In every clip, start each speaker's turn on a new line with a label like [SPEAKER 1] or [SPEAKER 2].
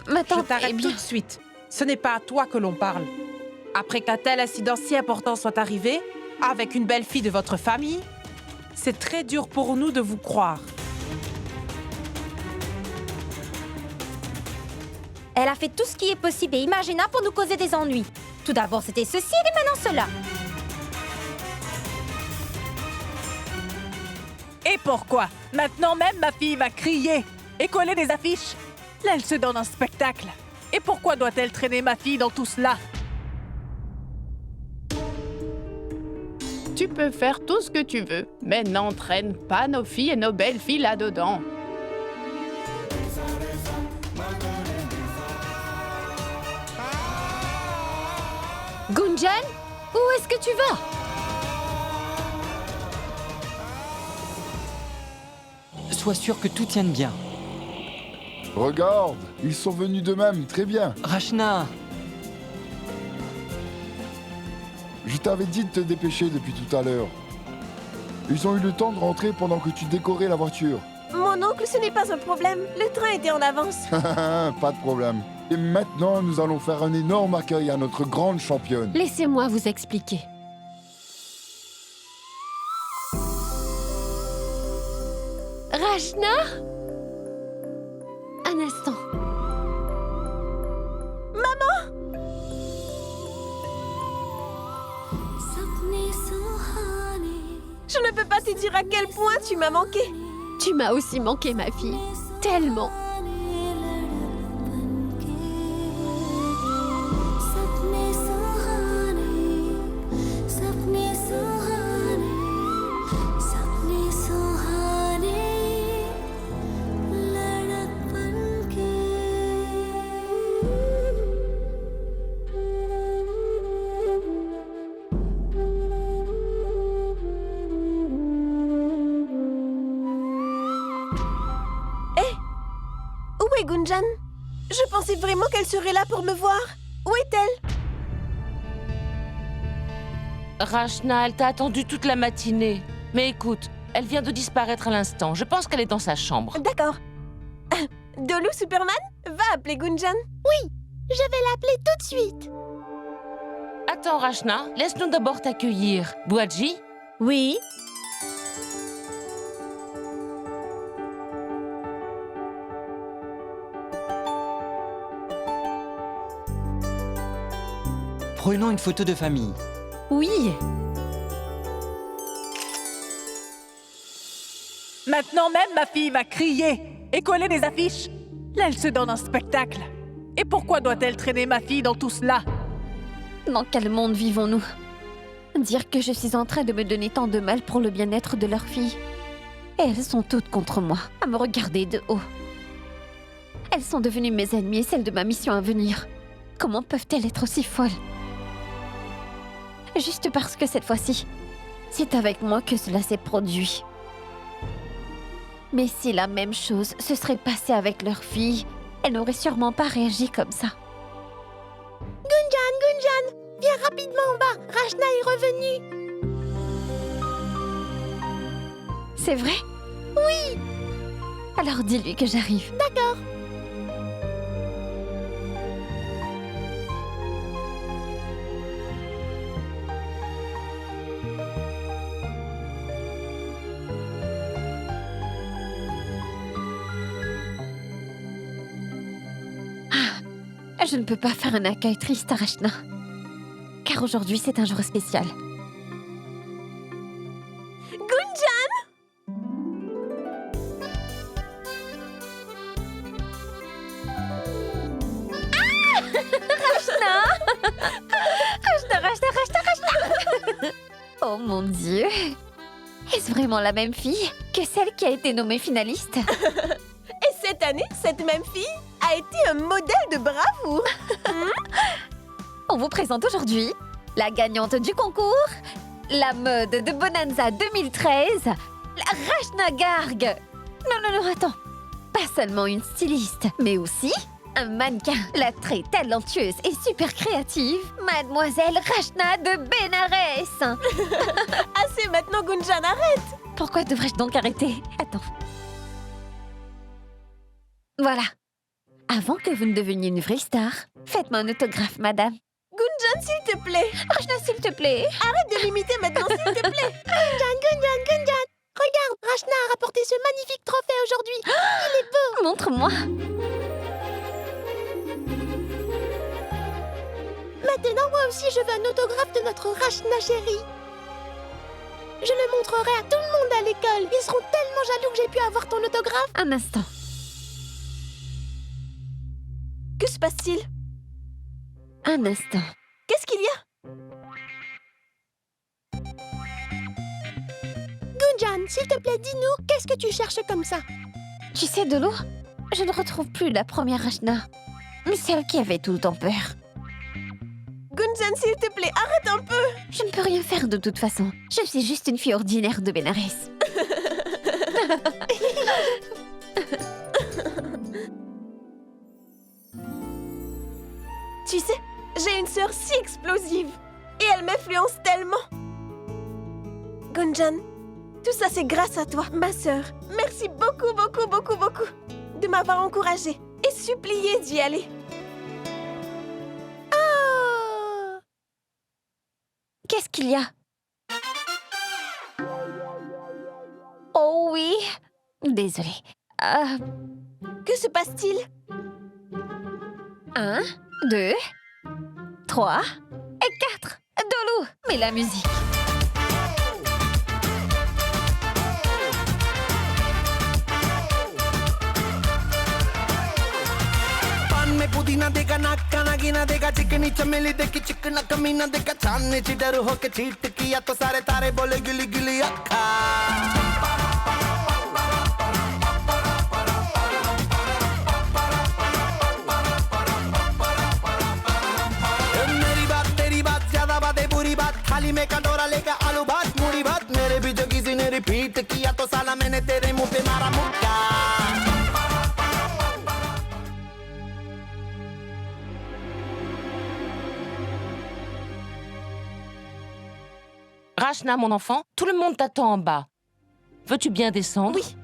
[SPEAKER 1] Ma
[SPEAKER 2] Je
[SPEAKER 1] tante
[SPEAKER 2] t'arrête
[SPEAKER 1] est bien.
[SPEAKER 2] tout de suite. Ce n'est pas à toi que l'on parle. Après qu'un tel incident si important soit arrivé, avec une belle fille de votre famille, c'est très dur pour nous de vous croire.
[SPEAKER 3] Elle a fait tout ce qui est possible et imaginable pour nous causer des ennuis. Tout d'abord, c'était ceci et maintenant cela.
[SPEAKER 4] Et pourquoi? Maintenant même, ma fille va crier et coller des affiches. Là, elle se donne un spectacle. Et pourquoi doit-elle traîner ma fille dans tout cela?
[SPEAKER 5] Tu peux faire tout ce que tu veux, mais n'entraîne pas nos filles et nos belles filles là-dedans.
[SPEAKER 1] Gunjan, où est-ce que tu vas?
[SPEAKER 6] Sois sûr que tout tienne bien.
[SPEAKER 7] Regarde, ils sont venus d'eux-mêmes, très bien.
[SPEAKER 6] Rachna,
[SPEAKER 7] Je t'avais dit de te dépêcher depuis tout à l'heure. Ils ont eu le temps de rentrer pendant que tu décorais la voiture.
[SPEAKER 8] Mon oncle, ce n'est pas un problème. Le train était en avance.
[SPEAKER 7] Pas de problème. Et maintenant, nous allons faire un énorme accueil à notre grande championne.
[SPEAKER 1] Laissez-moi vous expliquer. Rachna? Un instant.
[SPEAKER 8] Je ne peux pas te dire à quel point tu m'as manqué.
[SPEAKER 1] Tu m'as aussi manqué, ma fille. Tellement.
[SPEAKER 8] Où est Gunjan? Je pensais vraiment qu'elle serait là pour me voir. Où est-elle?
[SPEAKER 9] Rachna, elle t'a attendu toute la matinée. Mais écoute, elle vient de disparaître à l'instant. Je pense qu'elle est dans sa chambre.
[SPEAKER 8] D'accord. Dolu Superman, va appeler Gunjan.
[SPEAKER 3] Je vais l'appeler tout de suite.
[SPEAKER 9] Attends, Rachna, laisse-nous d'abord t'accueillir. Bouadji?
[SPEAKER 3] Oui.
[SPEAKER 6] prenons une photo de famille.
[SPEAKER 1] Oui.
[SPEAKER 4] Maintenant même, ma fille va crier et coller des affiches. Là, elle se donne un spectacle. Et pourquoi doit-elle traîner ma fille dans tout cela?
[SPEAKER 1] Dans quel monde vivons-nous? Dire que je suis en train de me donner tant de mal pour le bien-être de leur fille. Et elles sont toutes contre moi, à me regarder de haut. Elles sont devenues mes ennemies et celles de ma mission à venir. Comment peuvent-elles être aussi folles? Juste parce que cette fois-ci, c'est avec moi que cela s'est produit. Mais si la même chose se serait passée avec leur fille, elles n'auraient sûrement pas réagi comme ça.
[SPEAKER 3] Gunjan, viens rapidement en bas. Rachna est revenue.
[SPEAKER 1] C'est vrai? Oui! Alors dis-lui que j'arrive.
[SPEAKER 3] D'accord.
[SPEAKER 1] Je ne peux pas faire un accueil triste à Rachna. Car aujourd'hui, c'est un jour spécial. Rachna! Oh mon Dieu! Est-ce vraiment la même fille que celle qui a été nommée finaliste?
[SPEAKER 8] Et cette année, cette même fille a été un modèle de bravoure.
[SPEAKER 1] On vous présente aujourd'hui la gagnante du concours, la mode de Bonanza 2013, la Rachna Garg. Non, attends. Pas seulement une styliste, mais aussi un mannequin, la très talentueuse et super créative, Mademoiselle Rachna de Bénarès.
[SPEAKER 8] Assez maintenant, Gunjan, arrête.
[SPEAKER 1] Pourquoi devrais-je donc arrêter? Attends. Voilà. Avant que vous ne deveniez une vraie star, faites-moi un autographe, madame.
[SPEAKER 8] Gunjan, s'il te plaît.
[SPEAKER 1] Rachna, s'il te plaît.
[SPEAKER 8] Arrête de l'imiter maintenant, s'il te plaît. Gunjan. Regarde, Rachna a rapporté ce magnifique trophée aujourd'hui.
[SPEAKER 1] Montre-moi.
[SPEAKER 8] Maintenant, moi aussi, je veux un autographe de notre Rachna chérie. Je le montrerai à tout le monde à l'école. Ils seront tellement jaloux que j'ai pu avoir ton autographe.
[SPEAKER 1] Un instant.
[SPEAKER 8] Que se passe-t-il?
[SPEAKER 1] Un instant.
[SPEAKER 8] Qu'est-ce qu'il y a? Gunjan, s'il te plaît, dis-nous, qu'est-ce que tu cherches comme ça?
[SPEAKER 1] Tu sais, de l'eau, je ne retrouve plus la première Rachna, mais celle qui avait tout le temps peur.
[SPEAKER 8] Gunjan, s'il te plaît, arrête un peu.
[SPEAKER 1] Je ne peux rien faire de toute façon. Je suis juste une fille ordinaire de Bénarès.
[SPEAKER 8] Tu sais, j'ai une sœur si explosive. Et elle m'influence tellement. Gunjan, tout ça c'est grâce à toi, ma sœur. Merci beaucoup de m'avoir encouragée et suppliée d'y aller. Oh!
[SPEAKER 1] Qu'est-ce qu'il y a? Oh oui. Désolée.
[SPEAKER 8] Que se passe-t-il?
[SPEAKER 1] 1, 2, 3 et 4. Dolou, mais la musique.
[SPEAKER 10] में पुदीना देगा नाका नागिना देगा चिकनी चमेली देखी चिकना कमीना देगा चांदनी चिडर होके चीट किया तो सारे तारे बोले गिली गिली अक्खा मेरी बात तेरी बात ज्यादा बातें बुरी बात थाली में कटोरा लेकर आलू भात मूड़ी भात मेरे भी जो किसी ने रिपीट किया तो साला मैंने तेरे मुंह पे मारा मुक्का
[SPEAKER 9] Rachna, mon enfant, tout le monde t'attend en bas. Veux-tu bien descendre?
[SPEAKER 8] Oui.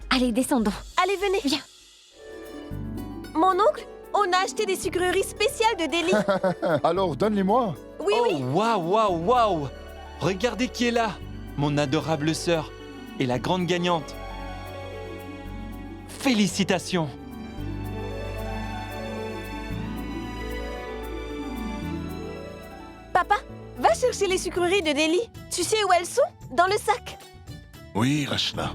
[SPEAKER 1] Allez, descendons.
[SPEAKER 8] Allez, venez.
[SPEAKER 1] Viens.
[SPEAKER 8] Mon oncle, on a acheté des sucreries spéciales de Delhi.
[SPEAKER 7] Alors, donne-les-moi.
[SPEAKER 8] Oui,
[SPEAKER 6] Oh,
[SPEAKER 8] oui.
[SPEAKER 6] waouh. Regardez qui est là. Mon adorable sœur et la grande gagnante. Félicitations.
[SPEAKER 8] Papa, va chercher les sucreries de Delhi. Tu sais où elles sont? Dans le sac.
[SPEAKER 11] Oui, Rachna.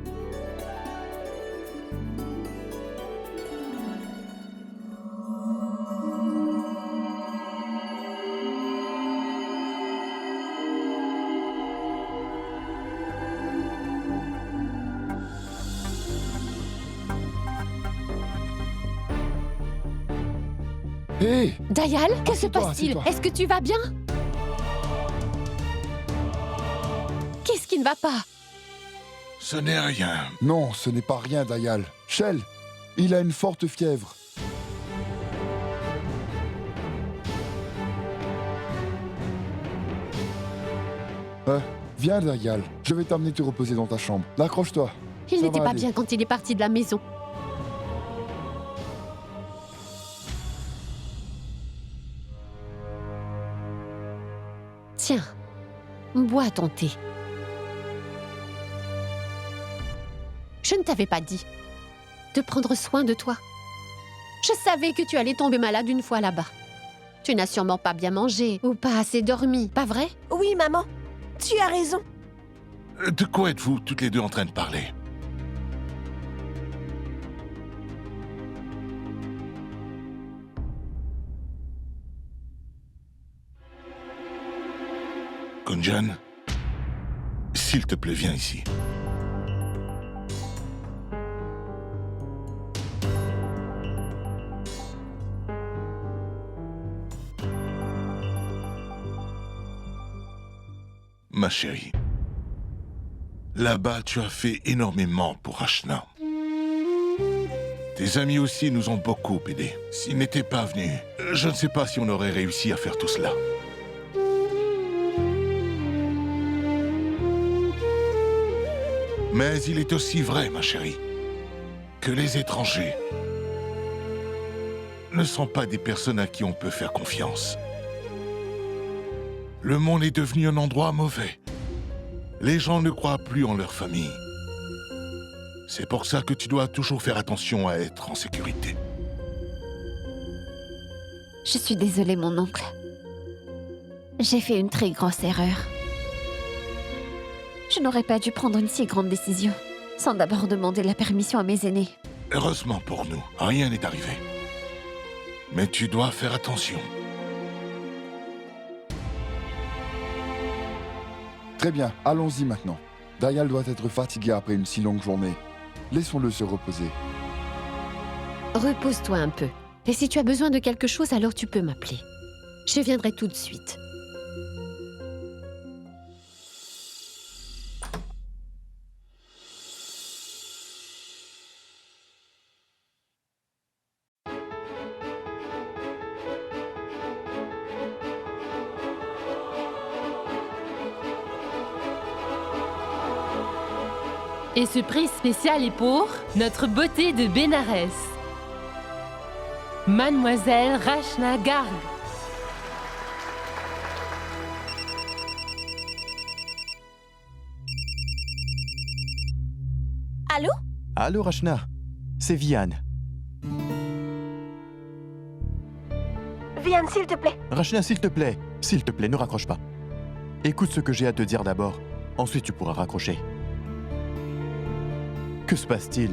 [SPEAKER 7] Hé,
[SPEAKER 3] Dayal, que se
[SPEAKER 7] Assieds-toi,
[SPEAKER 3] passe-t-il?
[SPEAKER 7] assieds-toi.
[SPEAKER 3] Est-ce que tu vas bien? Qu'est-ce qui ne va pas?
[SPEAKER 11] Ce n'est rien.
[SPEAKER 7] non, ce n'est pas rien, Dayal. Shell, il a une forte fièvre. Viens, Dayal. Je vais t'amener te reposer dans ta chambre. Accroche-toi.
[SPEAKER 3] Il
[SPEAKER 7] Ça
[SPEAKER 3] n'était
[SPEAKER 7] va
[SPEAKER 3] pas
[SPEAKER 7] aller.
[SPEAKER 3] bien quand il est parti de la maison. Tiens, bois ton thé. Je ne t'avais pas dit de prendre soin de toi. Je savais que tu allais tomber malade une fois là-bas. Tu n'as sûrement pas bien mangé ou pas assez dormi, pas vrai?
[SPEAKER 8] Oui, maman. Tu as raison.
[SPEAKER 11] De quoi êtes-vous toutes les deux en train de parler? Gunjan, s'il te plaît, viens ici. Ma chérie, là-bas, tu as fait énormément pour Rachna. Tes amis aussi nous ont beaucoup aidés. S'ils n'étaient pas venus, je ne sais pas si on aurait réussi à faire tout cela. Mais il est aussi vrai, ma chérie, que les étrangers ne sont pas des personnes à qui on peut faire confiance. Le monde est devenu un endroit mauvais. Les gens ne croient plus en leur famille. C'est pour ça que tu dois toujours faire attention à être en sécurité.
[SPEAKER 1] Je suis désolée, mon oncle. J'ai fait une très grosse erreur. Je n'aurais pas dû prendre une si grande décision, sans d'abord demander la permission à mes aînés.
[SPEAKER 11] Heureusement pour nous, rien n'est arrivé. Mais tu dois faire attention.
[SPEAKER 7] Très bien, allons-y maintenant. Dayal doit être fatigué après une si longue journée. Laissons-le se reposer.
[SPEAKER 3] Repose-toi un peu. Et si tu as besoin de quelque chose, alors tu peux m'appeler. Je viendrai tout de suite.
[SPEAKER 12] Et ce prix spécial est pour notre beauté de Bénarès, Mademoiselle Rachna Garg.
[SPEAKER 8] Allô?
[SPEAKER 13] Allô Rachna, c'est Vian.
[SPEAKER 8] Vian, s'il te plaît.
[SPEAKER 13] Rachna, s'il te plaît, ne raccroche pas. Écoute ce que j'ai à te dire d'abord, ensuite tu pourras raccrocher. Que se passe-t-il?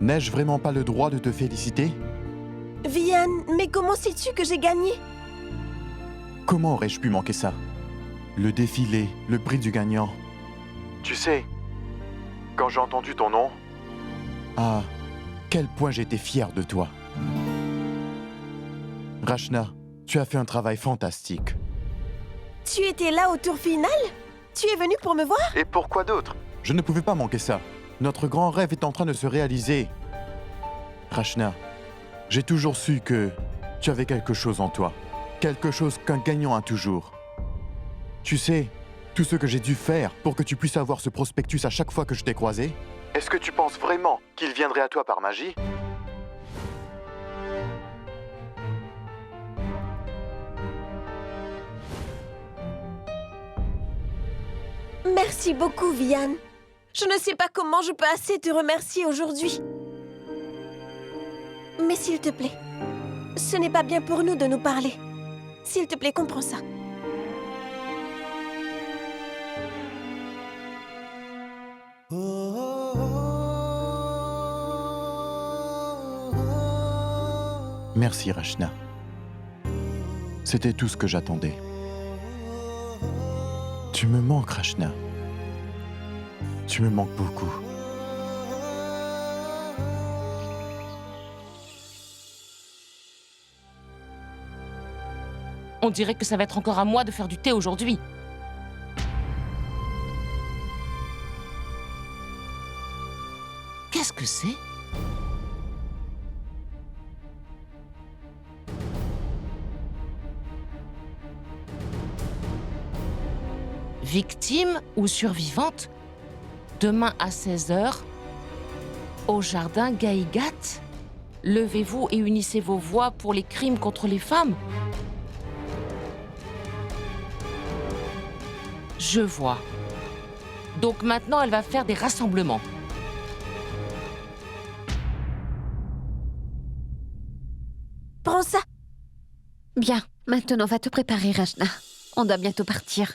[SPEAKER 13] N'ai-je vraiment pas le droit de te féliciter?
[SPEAKER 8] Vian, mais comment sais-tu que j'ai gagné?
[SPEAKER 13] Comment aurais-je pu manquer ça? Le défilé, le prix du gagnant. Tu sais, quand j'ai entendu ton nom... Ah, quel point j'étais fier de toi. Rachna, tu as fait un travail fantastique.
[SPEAKER 8] Tu étais là au tour final? Tu es venu pour me voir?
[SPEAKER 13] Et pourquoi d'autre? Je ne pouvais pas manquer ça. Notre grand rêve est en train de se réaliser. Rachna, j'ai toujours su que tu avais quelque chose en toi. Quelque chose qu'un gagnant a toujours. Tu sais, tout ce que j'ai dû faire pour que tu puisses avoir ce prospectus à chaque fois que je t'ai croisé. Est-ce que tu penses vraiment qu'il viendrait à toi par magie?
[SPEAKER 8] Merci beaucoup, Vian. Je ne sais pas comment je peux assez te remercier aujourd'hui. Mais s'il te plaît, ce n'est pas bien pour nous de nous parler. S'il te plaît, comprends ça.
[SPEAKER 13] Merci, Rachna. C'était tout ce que j'attendais. Tu me manques, Rachna. Tu me manques beaucoup.
[SPEAKER 9] On dirait que ça va être encore à moi de faire du thé aujourd'hui. Qu'est-ce que c'est? Victime ou survivante? Demain à 16h, au jardin Gaïgat, levez-vous et unissez vos voix pour les crimes contre les femmes. Je vois. Donc maintenant, elle va faire des rassemblements.
[SPEAKER 8] Prends ça.
[SPEAKER 1] Bien, maintenant va te préparer, Rachna. On doit bientôt partir.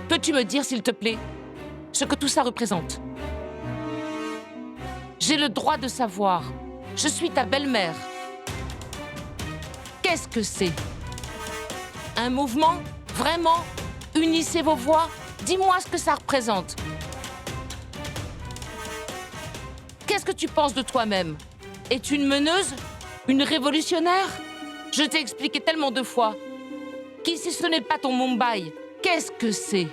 [SPEAKER 9] Peux-tu me dire, s'il te plaît, ce que tout ça représente? J'ai le droit de savoir. Je suis ta belle-mère. Qu'est-ce que c'est? Un mouvement? Vraiment? Unissez vos voix? Dis-moi ce que ça représente. Qu'est-ce que tu penses de toi-même? Es-tu une meneuse? Une révolutionnaire? Je t'ai expliqué tellement de fois qu'ici ce n'est pas ton Mumbai. Qu'est-ce que c'est?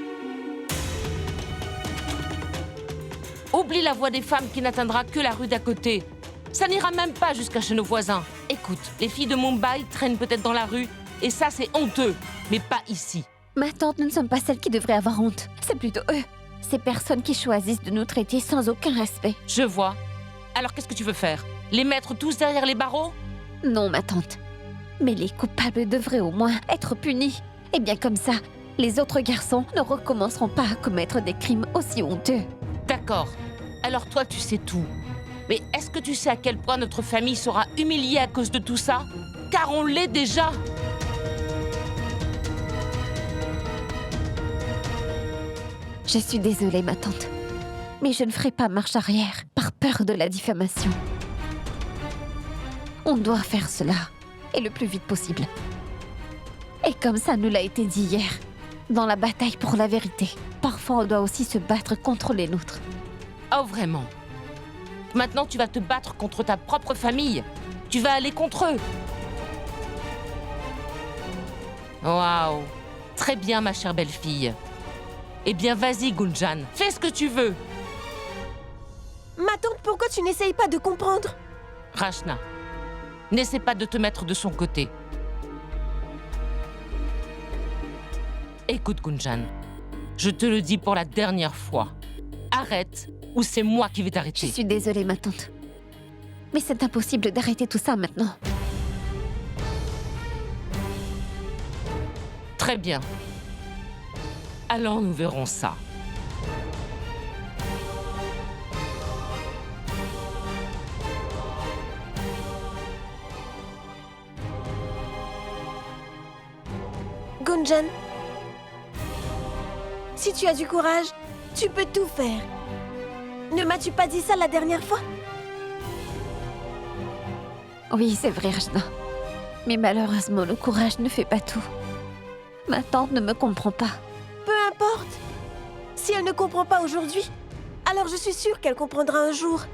[SPEAKER 9] Oublie la voix des femmes qui n'atteindra que la rue d'à côté. Ça n'ira même pas jusqu'à chez nos voisins. Écoute, les filles de Mumbai traînent peut-être dans la rue, et ça c'est honteux, mais pas ici.
[SPEAKER 1] Ma tante, nous ne sommes pas celles qui devraient avoir honte. C'est plutôt eux. Ces personnes qui choisissent de nous traiter sans aucun respect.
[SPEAKER 9] Je vois. Alors qu'est-ce que tu veux faire? Les mettre tous derrière les barreaux?
[SPEAKER 1] Non, ma tante. Mais les coupables devraient au moins être punis. Et bien comme ça, les autres garçons ne recommenceront pas à commettre des crimes aussi honteux.
[SPEAKER 9] D'accord. Alors toi, tu sais tout. Mais est-ce que tu sais à quel point notre famille sera humiliée à cause de tout ça? Car on l'est déjà.
[SPEAKER 1] Je suis désolée, ma tante. Mais je ne ferai pas marche arrière par peur de la diffamation. On doit faire cela, et le plus vite possible. Et comme ça nous l'a été dit hier, dans la bataille pour la vérité, parfois on doit aussi se battre contre les nôtres.
[SPEAKER 9] Oh, vraiment? Maintenant, tu vas te battre contre ta propre famille. Tu vas aller contre eux. Waouh! Très bien, ma chère belle-fille. Eh bien, vas-y, Gunjan, fais ce que tu veux.
[SPEAKER 8] Ma tante, pourquoi tu n'essayes pas de comprendre?
[SPEAKER 9] Rachna, n'essaie pas de te mettre de son côté. Écoute, Gunjan, je te le dis pour la dernière fois. Arrête, ou c'est moi qui vais t'arrêter.
[SPEAKER 1] Je suis désolée, ma tante. Mais c'est impossible d'arrêter tout ça maintenant.
[SPEAKER 9] Très bien. Alors nous verrons ça.
[SPEAKER 8] Gunjan, si tu as du courage, tu peux tout faire. Ne m'as-tu pas dit ça la dernière fois?
[SPEAKER 1] Oui, c'est vrai, Rachna. Mais malheureusement, le courage ne fait pas tout. Ma tante ne me comprend pas.
[SPEAKER 8] Peu importe. Si elle ne comprend pas aujourd'hui, alors je suis sûre qu'elle comprendra un jour.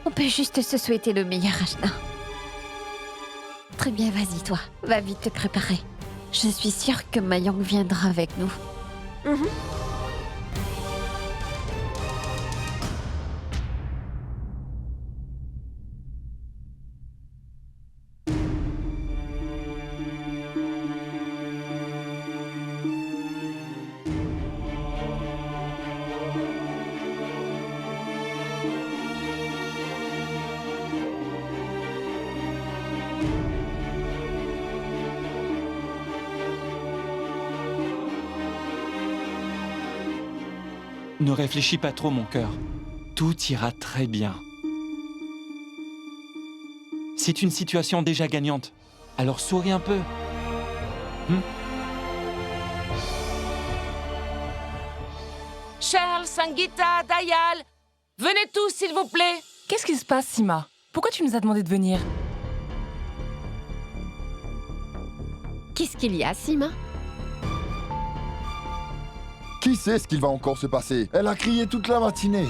[SPEAKER 1] On peut juste se souhaiter le meilleur, Rachna. Très bien, vas-y, toi. Va vite te préparer. Je suis sûre que Mayang viendra avec nous.
[SPEAKER 6] Ne réfléchis pas trop, mon cœur. Tout ira très bien. C'est une situation déjà gagnante. Alors souris un peu.
[SPEAKER 9] Charles, Sangeeta, Dayal, venez tous, s'il vous plaît.
[SPEAKER 14] Qu'est-ce qui se passe, Sima? Pourquoi tu nous as demandé de venir?
[SPEAKER 3] Qu'est-ce qu'il y a, Sima?
[SPEAKER 7] Qui sait ce qu'il va encore se passer? Elle a crié toute la matinée.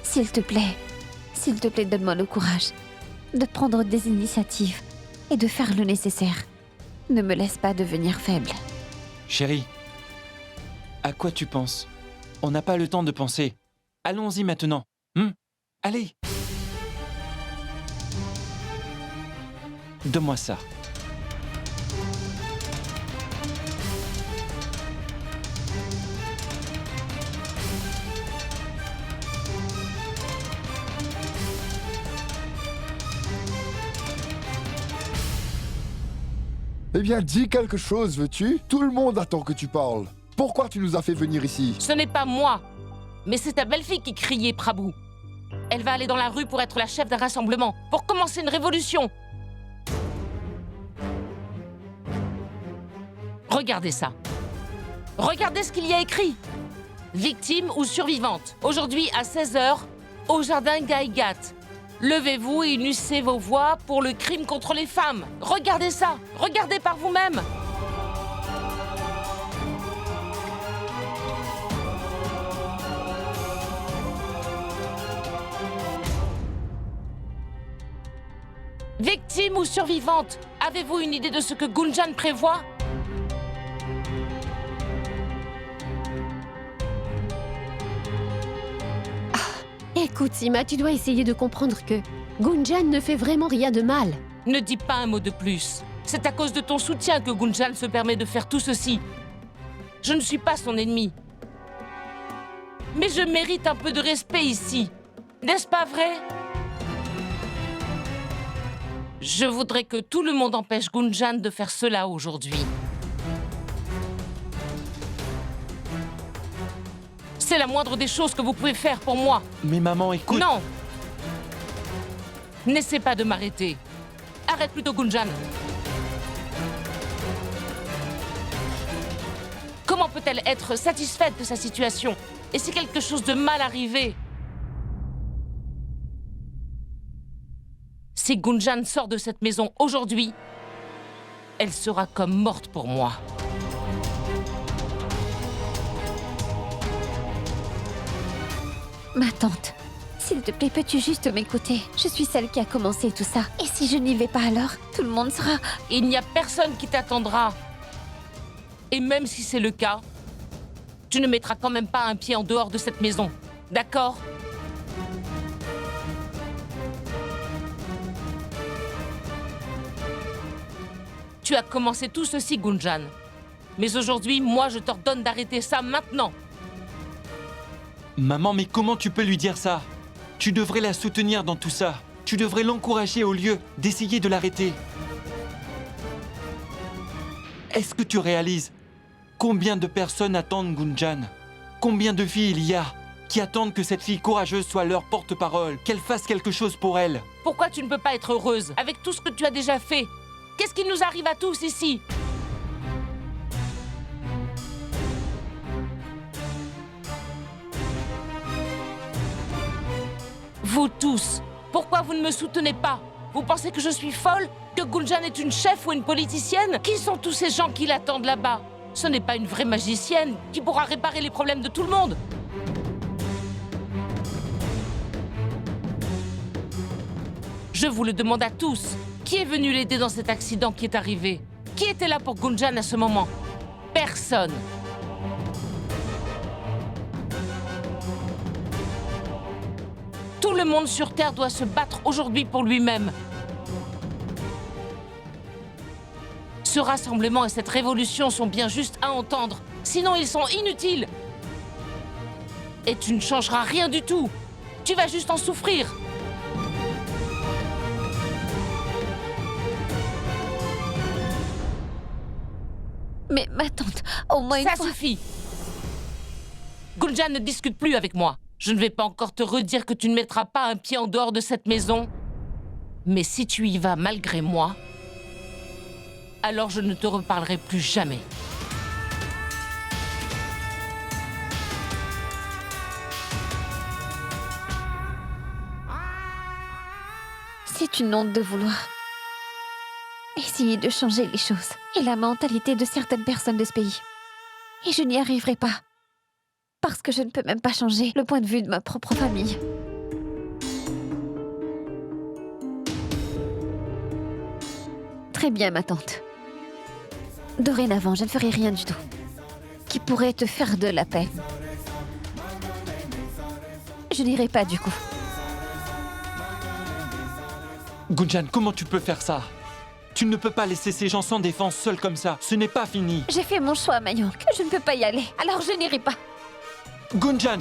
[SPEAKER 1] S'il te plaît, donne-moi le courage de prendre des initiatives et de faire le nécessaire. Ne me laisse pas devenir faible.
[SPEAKER 6] Chérie, à quoi tu penses? On n'a pas le temps de penser. Allons-y maintenant. Allez. Donne-moi ça.
[SPEAKER 7] Eh bien, dis quelque chose, veux-tu? Tout le monde attend que tu parles. Pourquoi tu nous as fait venir ici?
[SPEAKER 9] Ce n'est pas moi, mais c'est ta belle-fille qui criait, Prabhu. Elle va aller dans la rue pour être la chef d'un rassemblement, pour commencer une révolution. Regardez ça. Regardez ce qu'il y a écrit. Victime ou survivante. Aujourd'hui à 16h, au jardin Gaigat. Levez-vous et unissez vos voix pour le crime contre les femmes. Regardez ça. Regardez par vous-même. Victime ou survivante, avez-vous une idée de ce que Gunjan prévoit?
[SPEAKER 3] Écoute, Sima, tu dois essayer de comprendre que Gunjan ne fait vraiment rien de mal.
[SPEAKER 9] Ne dis pas un mot de plus. C'est à cause de ton soutien que Gunjan se permet de faire tout ceci. Je ne suis pas son ennemi. Mais je mérite un peu de respect ici. N'est-ce pas vrai? Je voudrais que tout le monde empêche Gunjan de faire cela aujourd'hui. C'est la moindre des choses que vous pouvez faire pour moi.
[SPEAKER 6] Mais maman, écoute...
[SPEAKER 9] Non! N'essaie pas de m'arrêter. Arrête plutôt Gunjan. Comment peut-elle être satisfaite de sa situation? Et si quelque chose de mal arrivait? Si Gunjan sort de cette maison aujourd'hui, elle sera comme morte pour moi.
[SPEAKER 1] Ma tante, s'il te plaît, peux-tu juste m'écouter? Je suis celle qui a commencé tout ça. Et si je n'y vais pas alors, tout le monde sera...
[SPEAKER 9] Il n'y a personne qui t'attendra. Et même si c'est le cas, tu ne mettras quand même pas un pied en dehors de cette maison. D'accord? Tu as commencé tout ceci, Gunjan. Mais aujourd'hui, moi, je t'ordonne d'arrêter ça maintenant.
[SPEAKER 6] Maman, mais comment tu peux lui dire ça? Tu devrais la soutenir dans tout ça. Tu devrais l'encourager au lieu d'essayer de l'arrêter. Est-ce que tu réalises combien de personnes attendent Gunjan? Combien de filles il y a qui attendent que cette fille courageuse soit leur porte-parole, qu'elle fasse quelque chose pour elle?
[SPEAKER 9] Pourquoi tu ne peux pas être heureuse avec tout ce que tu as déjà fait? Qu'est-ce qui nous arrive à tous ici? Vous tous, pourquoi vous ne me soutenez pas? Vous pensez que je suis folle? Que Gunjan est une chef ou une politicienne? Qui sont tous ces gens qui l'attendent là-bas? Ce n'est pas une vraie magicienne qui pourra réparer les problèmes de tout le monde. Je vous le demande à tous. Qui est venu l'aider dans cet accident qui est arrivé? Qui était là pour Gunjan à ce moment? Personne. Tout le monde sur Terre doit se battre aujourd'hui pour lui-même. Ce rassemblement et cette révolution sont bien juste à entendre. Sinon, ils sont inutiles. Et tu ne changeras rien du tout. Tu vas juste en souffrir.
[SPEAKER 1] Mais ma tante, au moins une
[SPEAKER 9] fois...
[SPEAKER 1] fois...
[SPEAKER 9] Ça suffit. Gunjan ne discute plus avec moi. Je ne vais pas encore te redire que tu ne mettras pas un pied en dehors de cette maison. Mais si tu y vas malgré moi, alors je ne te reparlerai plus jamais.
[SPEAKER 1] C'est une honte de vouloir essayer de changer les choses et la mentalité de certaines personnes de ce pays. Et je n'y arriverai pas. Parce que je ne peux même pas changer le point de vue de ma propre famille. Très bien, ma tante. Dorénavant, je ne ferai rien du tout qui pourrait te faire de la peine. Je n'irai pas du coup.
[SPEAKER 6] Gunjan, comment tu peux faire ça? Tu ne peux pas laisser ces gens sans défense seuls comme ça. Ce n'est pas fini.
[SPEAKER 1] J'ai fait mon choix, Mayank. Je ne peux pas y aller. Alors je n'irai pas.
[SPEAKER 6] Gunjan!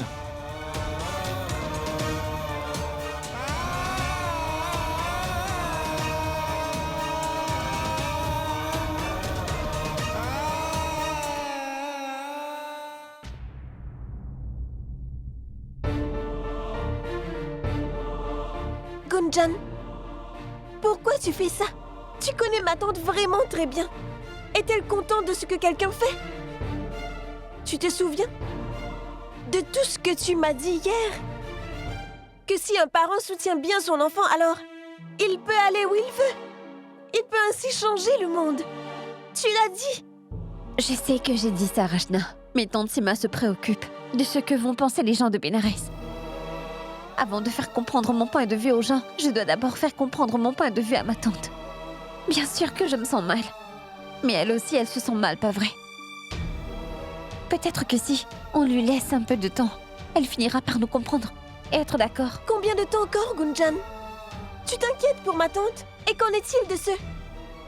[SPEAKER 8] Gunjan, pourquoi tu fais ça? Tu connais ma tante vraiment très bien. Est-elle contente de ce que quelqu'un fait? Tu te souviens de tout ce que tu m'as dit hier? Que si un parent soutient bien son enfant, alors il peut aller où il veut. Il peut ainsi changer le monde. Tu l'as dit.
[SPEAKER 1] Je sais que j'ai dit ça, Rachna. Mais tante Sima se préoccupe de ce que vont penser les gens de Benares. Avant de faire comprendre mon point de vue aux gens, je dois d'abord faire comprendre mon point de vue à ma tante. Bien sûr que je me sens mal. Mais elle aussi, elle se sent mal, pas vrai? Peut-être que si on lui laisse un peu de temps, elle finira par nous comprendre et être d'accord.
[SPEAKER 8] Combien de temps encore, Gunjan? Tu t'inquiètes pour ma tante? Et qu'en est-il de ceux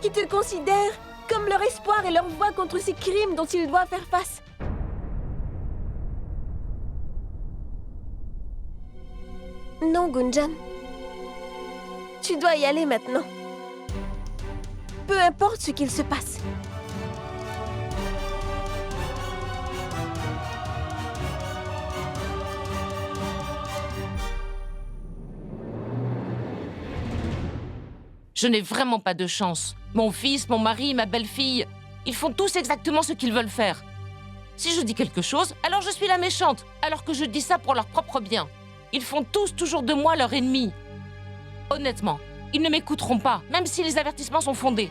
[SPEAKER 8] qui te considèrent comme leur espoir et leur voix contre ces crimes dont ils doivent faire face? Non, Gunjan. Tu dois y aller maintenant. Peu importe ce qu'il se passe.
[SPEAKER 9] Je n'ai vraiment pas de chance. Mon fils, mon mari, ma belle-fille, ils font tous exactement ce qu'ils veulent faire. Si je dis quelque chose, alors je suis la méchante, alors que je dis ça pour leur propre bien. Ils font tous toujours de moi leur ennemi. Honnêtement, ils ne m'écouteront pas, même si les avertissements sont fondés.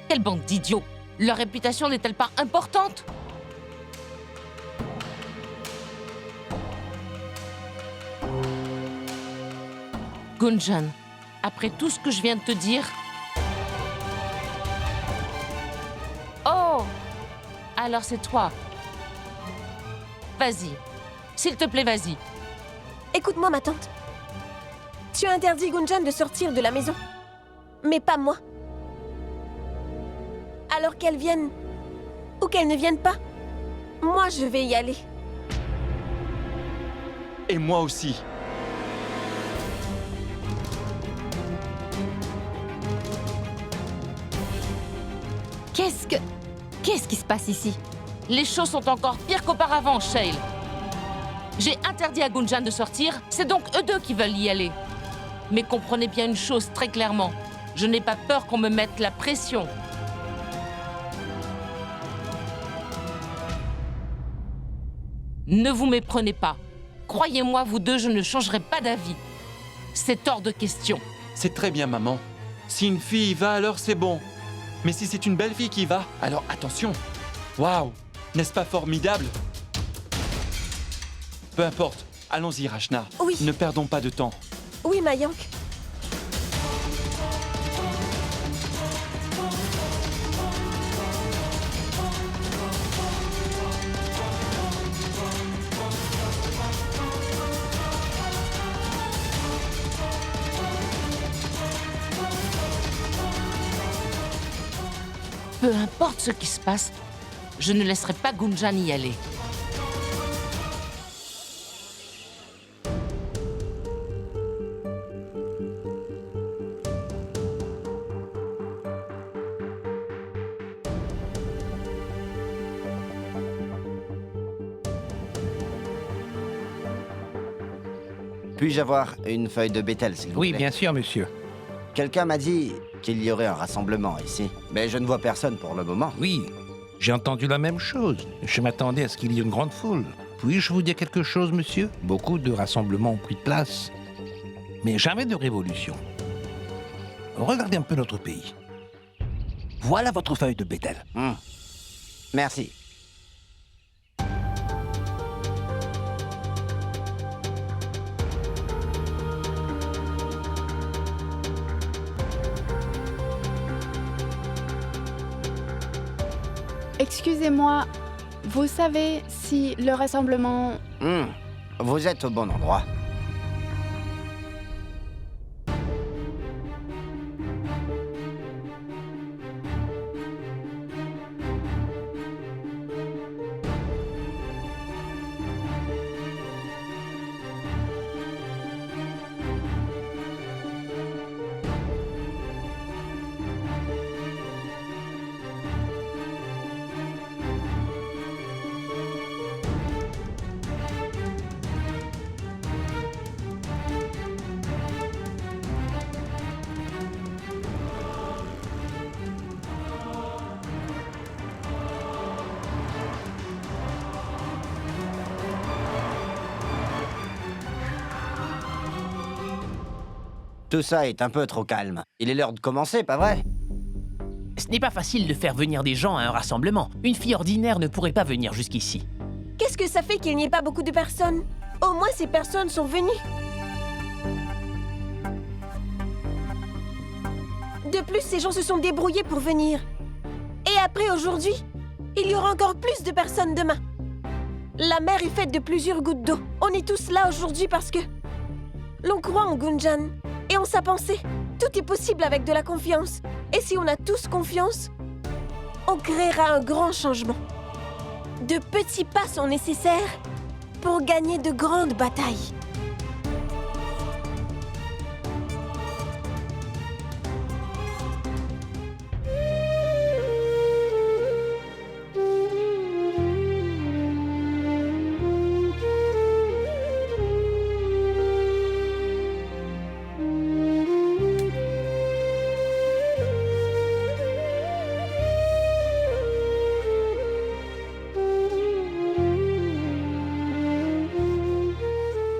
[SPEAKER 9] Quelle bande d'idiots! Leur réputation n'est-elle pas importante? Gunjan, après tout ce que je viens de te dire... Oh! Alors c'est toi. Vas-y. S'il te plaît, vas-y.
[SPEAKER 8] Écoute-moi, ma tante. Tu as interdit Gunjan de sortir de la maison. Mais pas moi. Alors qu'elle vienne ou qu'elle ne vienne pas, moi je vais y aller.
[SPEAKER 6] Et moi aussi.
[SPEAKER 3] Qu'est-ce qui se passe ici?
[SPEAKER 9] Les choses sont encore pires qu'auparavant, Shail. J'ai interdit à Gunjan de sortir, c'est donc eux deux qui veulent y aller. Mais comprenez bien une chose très clairement, je n'ai pas peur qu'on me mette la pression. Ne vous méprenez pas. Croyez-moi, vous deux, je ne changerai pas d'avis. C'est hors de question.
[SPEAKER 6] C'est très bien, maman. Si une fille y va, alors c'est bon. Mais si c'est une belle fille qui y va, alors attention. Waouh, n'est-ce pas formidable? Peu importe, allons-y, Rachna.
[SPEAKER 8] Oui.
[SPEAKER 6] Ne perdons pas de temps.
[SPEAKER 8] Oui, Mayank.
[SPEAKER 9] Peu importe ce qui se passe, je ne laisserai pas Gunjan y aller.
[SPEAKER 15] Puis-je avoir une feuille de Bethel, s'il vous plaît?
[SPEAKER 16] Oui, bien sûr, monsieur.
[SPEAKER 15] Quelqu'un m'a dit qu'il y aurait un rassemblement ici, mais je ne vois personne pour le moment.
[SPEAKER 16] Oui, j'ai entendu la même chose. Je m'attendais à ce qu'il y ait une grande foule. Puis-je vous dire quelque chose, monsieur? Beaucoup de rassemblements ont pris place, mais jamais de révolution. Regardez un peu notre pays. Voilà votre feuille de Bethel.
[SPEAKER 15] Merci.
[SPEAKER 17] Excusez-moi, vous savez si le rassemblement...
[SPEAKER 15] Vous êtes au bon endroit. Tout ça est un peu trop calme. Il est l'heure de commencer, pas vrai?
[SPEAKER 18] Ce n'est pas facile de faire venir des gens à un rassemblement. Une fille ordinaire ne pourrait pas venir jusqu'ici.
[SPEAKER 8] Qu'est-ce que ça fait qu'il n'y ait pas beaucoup de personnes? Au moins ces personnes sont venues. De plus, ces gens se sont débrouillés pour venir. Et après aujourd'hui, il y aura encore plus de personnes demain. La mer est faite de plusieurs gouttes d'eau. On est tous là aujourd'hui parce que l'on croit en Gunjan et en sa pensée. Tout est possible avec de la confiance. Et si on a tous confiance, on créera un grand changement. De petits pas sont nécessaires pour gagner de grandes batailles.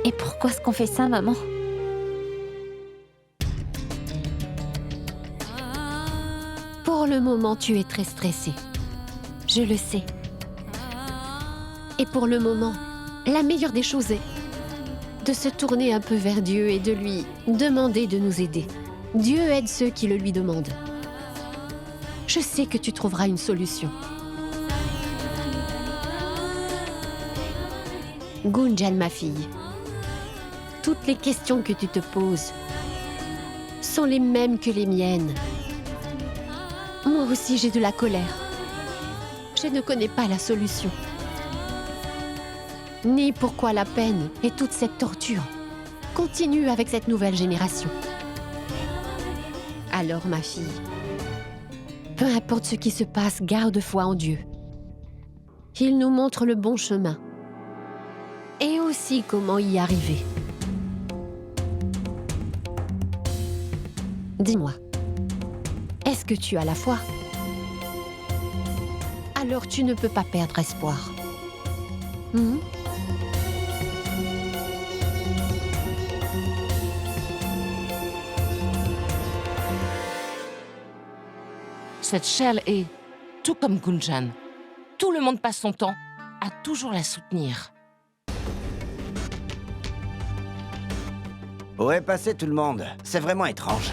[SPEAKER 1] Et pourquoi est-ce qu'on fait ça, maman?
[SPEAKER 3] Pour le moment, tu es très stressée. Je le sais. Et pour le moment, la meilleure des choses est de se tourner un peu vers Dieu et de lui demander de nous aider. Dieu aide ceux qui le lui demandent. Je sais que tu trouveras une solution. Gunjan, ma fille, toutes les questions que tu te poses sont les mêmes que les miennes. Moi aussi, j'ai de la colère. Je ne connais pas la solution. Ni pourquoi la peine et toute cette torture continuent avec cette nouvelle génération. Alors, ma fille, peu importe ce qui se passe, garde foi en Dieu. Il nous montre le bon chemin. Et aussi comment y arriver. Dis-moi, est-ce que tu as la foi? Alors tu ne peux pas perdre espoir.
[SPEAKER 9] Cette Shell est, tout comme Gunjan, tout le monde passe son temps à toujours la soutenir.
[SPEAKER 15] Où est passé tout le monde? C'est vraiment étrange.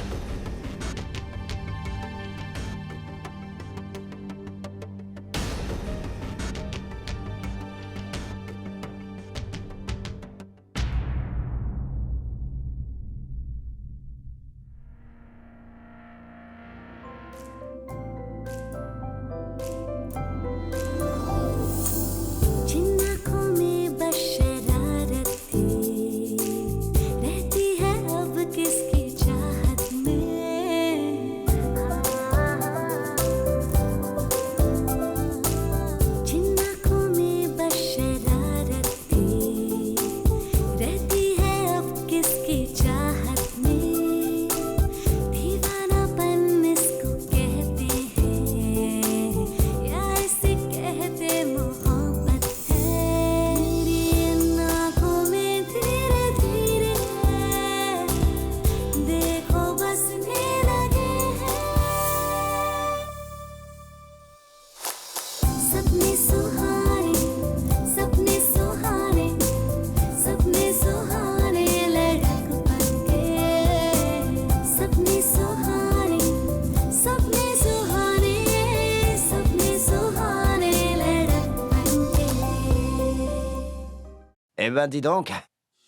[SPEAKER 15] Eh ben dis donc,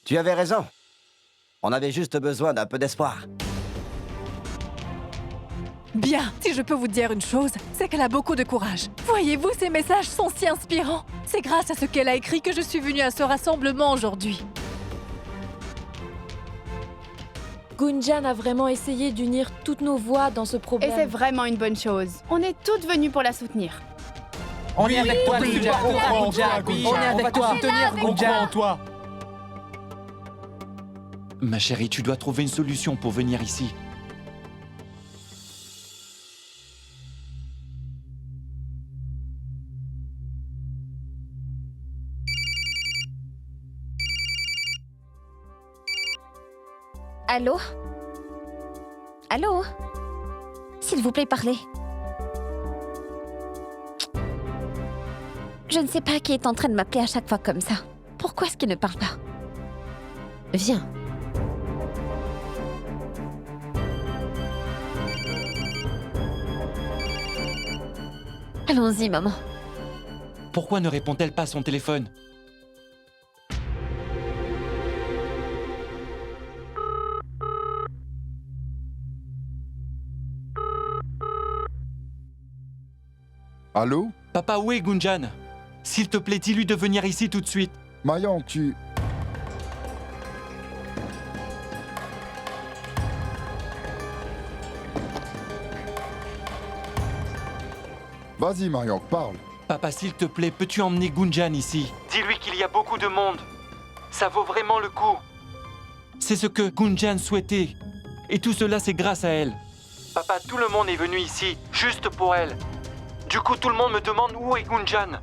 [SPEAKER 15] tu avais raison. On avait juste besoin d'un peu d'espoir.
[SPEAKER 4] Bien, si je peux vous dire une chose, c'est qu'elle a beaucoup de courage. Voyez-vous, ces messages sont si inspirants. C'est grâce à ce qu'elle a écrit que je suis venue à ce rassemblement aujourd'hui.
[SPEAKER 19] Gunjan a vraiment essayé d'unir toutes nos voix dans ce problème.
[SPEAKER 17] Et c'est vraiment une bonne chose. On est toutes venues pour la soutenir.
[SPEAKER 20] On est avec toi, Gunjan. On est avec toi.
[SPEAKER 6] On croit en toi. Ma chérie, tu dois trouver une solution pour venir ici.
[SPEAKER 1] Allô? Allô? S'il vous plaît, parlez. Je ne sais pas qui est en train de m'appeler à chaque fois comme ça. Pourquoi est-ce qu'il ne parle pas?
[SPEAKER 3] Viens.
[SPEAKER 1] Allons-y, maman.
[SPEAKER 6] Pourquoi ne répond-elle pas à son téléphone?
[SPEAKER 7] Allô?
[SPEAKER 6] Papa, où est Gunjan? S'il te plaît, dis-lui de venir ici tout de suite.
[SPEAKER 7] Mayank, tu... Vas-y, Mayank, parle.
[SPEAKER 6] Papa, s'il te plaît, peux-tu emmener Gunjan ici? Dis-lui qu'il y a beaucoup de monde. Ça vaut vraiment le coup. C'est ce que Gunjan souhaitait. Et tout cela, c'est grâce à elle. Papa, tout le monde est venu ici, juste pour elle. Du coup, tout le monde me demande où est Gunjan.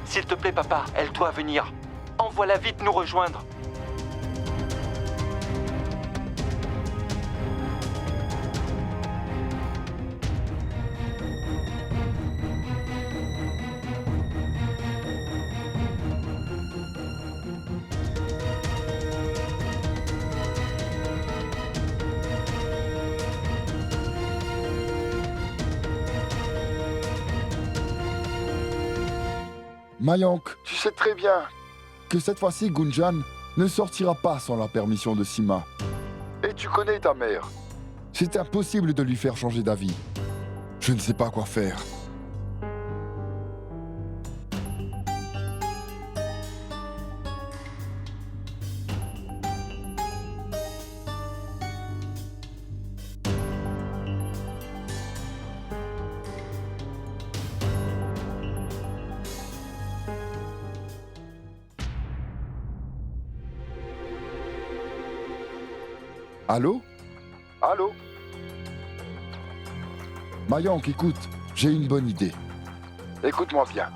[SPEAKER 6] S'il te plaît, papa, elle doit venir. Envoie-la vite nous rejoindre.
[SPEAKER 7] Mayank, tu sais très bien que cette fois-ci, Gunjan ne sortira pas sans la permission de Sima. Et tu connais ta mère. C'est impossible de lui faire changer d'avis. Je ne sais pas quoi faire. Allô? Allô? Mayank, écoute, j'ai une bonne idée. Écoute-moi bien.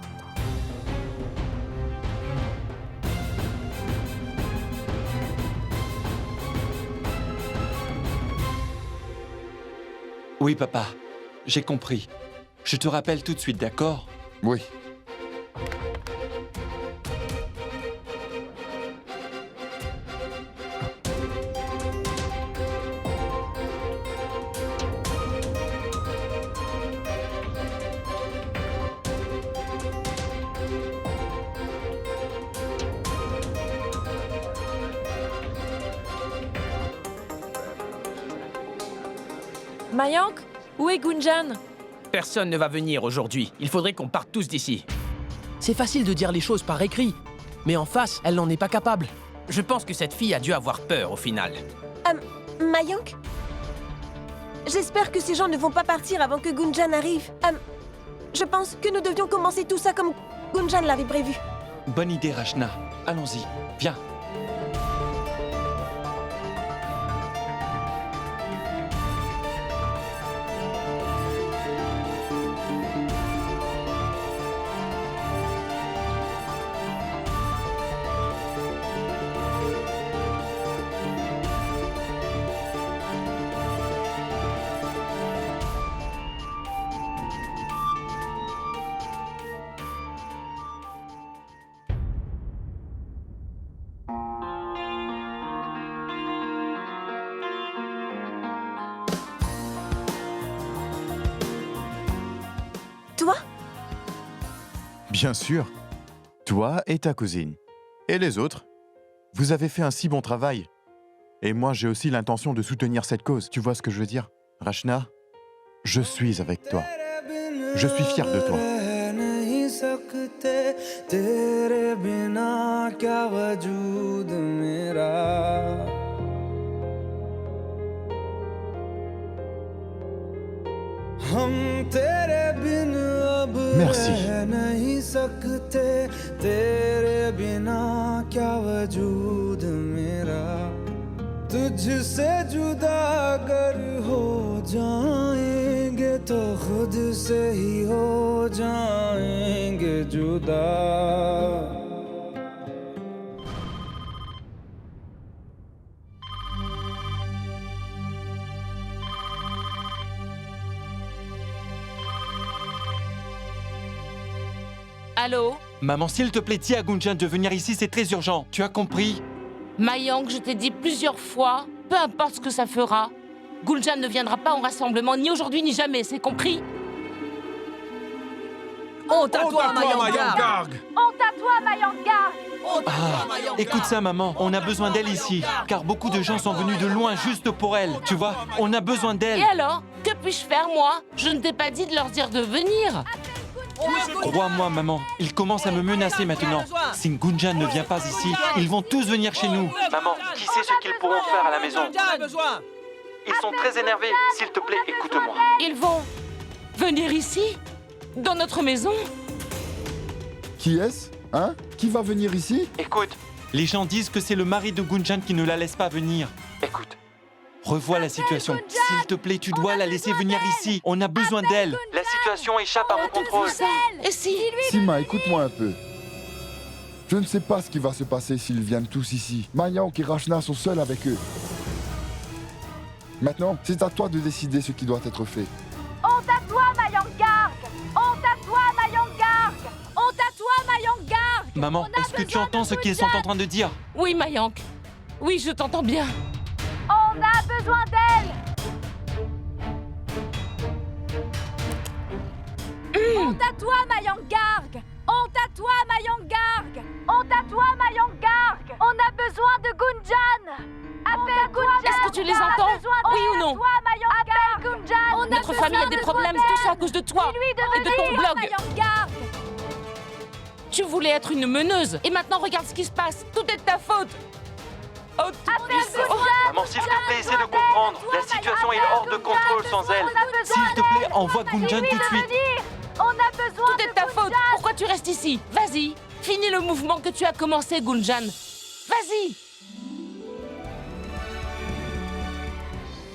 [SPEAKER 6] Oui, papa, j'ai compris. Je te rappelle tout de suite, d'accord?
[SPEAKER 7] Oui.
[SPEAKER 19] Mayank, où est Gunjan?
[SPEAKER 18] Personne ne va venir aujourd'hui. Il faudrait qu'on parte tous d'ici. C'est facile de dire les choses par écrit, mais en face, elle n'en est pas capable. Je pense que cette fille a dû avoir peur au final.
[SPEAKER 8] Mayank? J'espère que ces gens ne vont pas partir avant que Gunjan arrive. Je pense que nous devions commencer tout ça comme Gunjan l'avait prévu.
[SPEAKER 6] Bonne idée, Rachna. Allons-y, viens.
[SPEAKER 8] Toi?
[SPEAKER 13] Bien sûr. Toi et ta cousine. Et les autres. Vous avez fait un si bon travail. Et moi, j'ai aussi l'intention de soutenir cette cause. Tu vois ce que je veux dire? Rachna, je suis avec toi. Je suis fier de toi. Merci.
[SPEAKER 10] तुझसे जुदा अगर हो जाएंगे तो खुद से ही हो जाएंगे जुदा
[SPEAKER 9] Allô?
[SPEAKER 6] Maman, s'il te plaît, dis à Gunjan de venir ici, c'est très urgent. Tu as compris?
[SPEAKER 9] Mayank, je t'ai dit plusieurs fois, peu importe ce que ça fera, Gunjan ne viendra pas au rassemblement, ni aujourd'hui ni jamais, c'est compris?
[SPEAKER 18] Honte à toi, Mayang Garg!
[SPEAKER 21] Honte à toi, Mayang Garg!
[SPEAKER 6] Ah, écoute ça, maman. On a besoin d'elle ici. Car beaucoup de gens sont venus de loin juste pour elle. Tu vois, on a besoin d'elle.
[SPEAKER 9] Et alors? Que puis-je faire, moi? Je ne t'ai pas dit de leur dire de venir.
[SPEAKER 6] Crois-moi, maman. Ils commencent à me menacer maintenant. Si Gunjan ne vient pas ici, ils vont tous venir chez nous. Maman, qui sait ce qu'ils pourront faire à la maison? Ils sont très énervés. S'il te plaît, écoute-moi.
[SPEAKER 9] Ils vont venir ici? Dans notre maison?
[SPEAKER 7] Qui est-ce? Hein? Qui va venir ici?
[SPEAKER 6] Écoute, les gens disent que c'est le mari de Gunjan qui ne la laisse pas venir. Écoute, revois la situation. S'il te plaît, tu dois la laisser venir ici. On a besoin d'elle. La situation échappe à mon contrôle.
[SPEAKER 9] Et si?
[SPEAKER 7] Sima, écoute-moi un peu. Je ne sais pas ce qui va se passer s'ils viennent tous ici. Mayank et Rachna sont seuls avec eux. Maintenant, c'est à toi de décider ce qui doit être fait.
[SPEAKER 21] Honte à toi, Mayang Garg! Honte à toi, Mayang Garg! Honte à toi, Mayang Garg!
[SPEAKER 6] Maman, est-ce que tu entends ce qu'ils sont en train de dire?
[SPEAKER 9] Oui, Mayank. Oui, je t'entends bien.
[SPEAKER 21] On a besoin d'elle! Honte à toi, Mayang Garg! Honte à toi, Mayang Garg! Honte à toi, Mayang Garg! On a besoin de Gunjan! Appelle Gunjan!
[SPEAKER 9] Est-ce que tu les entends? Oui ou non?
[SPEAKER 21] Appelle Gunjan!
[SPEAKER 9] Notre famille a des problèmes, tout ça à cause de toi et de ton blog. Tu voulais être une meneuse et maintenant regarde ce qui se passe. Tout est de ta faute. Oh,
[SPEAKER 6] Maman, s'il te plaît, essaie de comprendre. La situation est hors de contrôle sans elle. S'il te plaît, envoie Gunjan tout de suite.
[SPEAKER 21] On a besoin
[SPEAKER 9] Tout est de ta faute. Pourquoi tu restes ici? Vas-y, finis le mouvement que tu as commencé, Gunjan. Vas-y.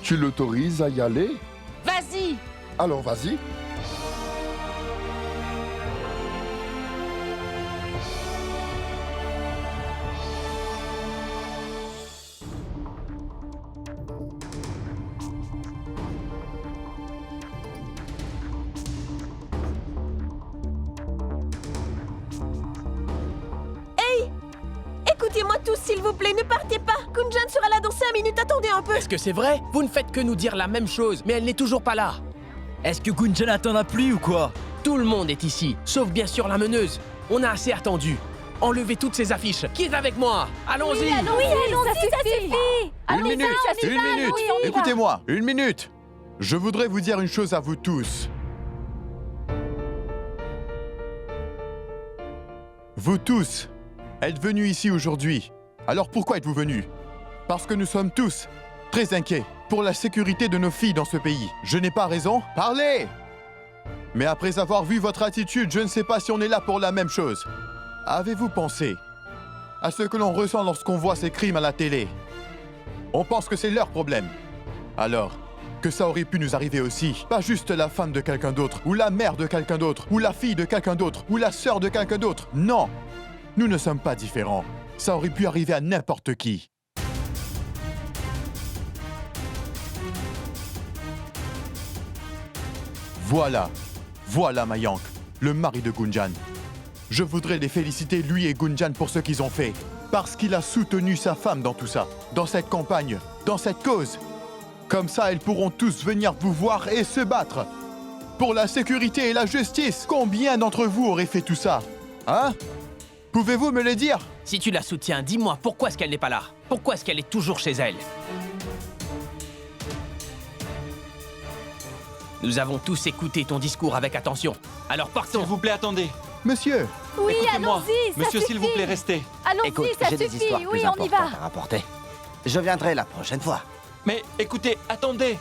[SPEAKER 7] Tu l'autorises à y aller?
[SPEAKER 9] Vas-y.
[SPEAKER 7] Alors vas-y.
[SPEAKER 8] Écoutez-moi tous, s'il vous plaît, ne partez pas. Gunjan sera là dans 5 minutes, attendez un peu.
[SPEAKER 18] Est-ce que c'est vrai? Vous ne faites que nous dire la même chose, mais elle n'est toujours pas là.
[SPEAKER 20] Est-ce que Gunjan attend la pluie ou quoi?
[SPEAKER 18] Tout le monde est ici, sauf bien sûr la meneuse. On a assez attendu. Enlevez toutes ces affiches. Qui est avec moi? Allons-y.
[SPEAKER 21] Oui, allons-y, ça suffit.
[SPEAKER 13] Une minute. Écoutez-moi, une minute. Je voudrais vous dire une chose à vous tous. Vous tous êtes venus ici aujourd'hui. Alors pourquoi êtes-vous venus? Parce que nous sommes tous très inquiets pour la sécurité de nos filles dans ce pays. Je n'ai pas raison? Parlez! Mais après avoir vu votre attitude, je ne sais pas si on est là pour la même chose. Avez-vous pensé à ce que l'on ressent lorsqu'on voit ces crimes à la télé? On pense que c'est leur problème. Alors, que ça aurait pu nous arriver aussi. Pas juste la femme de quelqu'un d'autre, ou la mère de quelqu'un d'autre, ou la fille de quelqu'un d'autre, ou la sœur de quelqu'un d'autre. Non! Nous ne sommes pas différents. Ça aurait pu arriver à n'importe qui. Voilà Mayank, le mari de Gunjan. Je voudrais les féliciter, lui et Gunjan, pour ce qu'ils ont fait. Parce qu'il a soutenu sa femme dans tout ça, dans cette campagne, dans cette cause. Comme ça, elles pourront tous venir vous voir et se battre. Pour la sécurité et la justice, combien d'entre vous auraient fait tout ça? Hein? Pouvez-vous me le dire?
[SPEAKER 18] Si tu la soutiens, dis-moi, pourquoi est-ce qu'elle n'est pas là? Pourquoi est-ce qu'elle est toujours chez elle? Nous avons tous écouté ton discours avec attention. Alors partons.
[SPEAKER 6] S'il vous plaît, attendez.
[SPEAKER 13] Monsieur.
[SPEAKER 21] Oui,
[SPEAKER 6] écoutez-moi.
[SPEAKER 21] allons-y, ça
[SPEAKER 6] Monsieur,
[SPEAKER 21] suffit.
[SPEAKER 6] s'il vous plaît, restez.
[SPEAKER 21] Allons-y,
[SPEAKER 15] Écoute,
[SPEAKER 21] ça
[SPEAKER 15] j'ai des
[SPEAKER 21] suffit.
[SPEAKER 15] histoires
[SPEAKER 21] Oui,
[SPEAKER 15] plus
[SPEAKER 21] on y va.
[SPEAKER 15] importantes à rapporter. Je viendrai la prochaine fois.
[SPEAKER 6] Mais écoutez, attendez.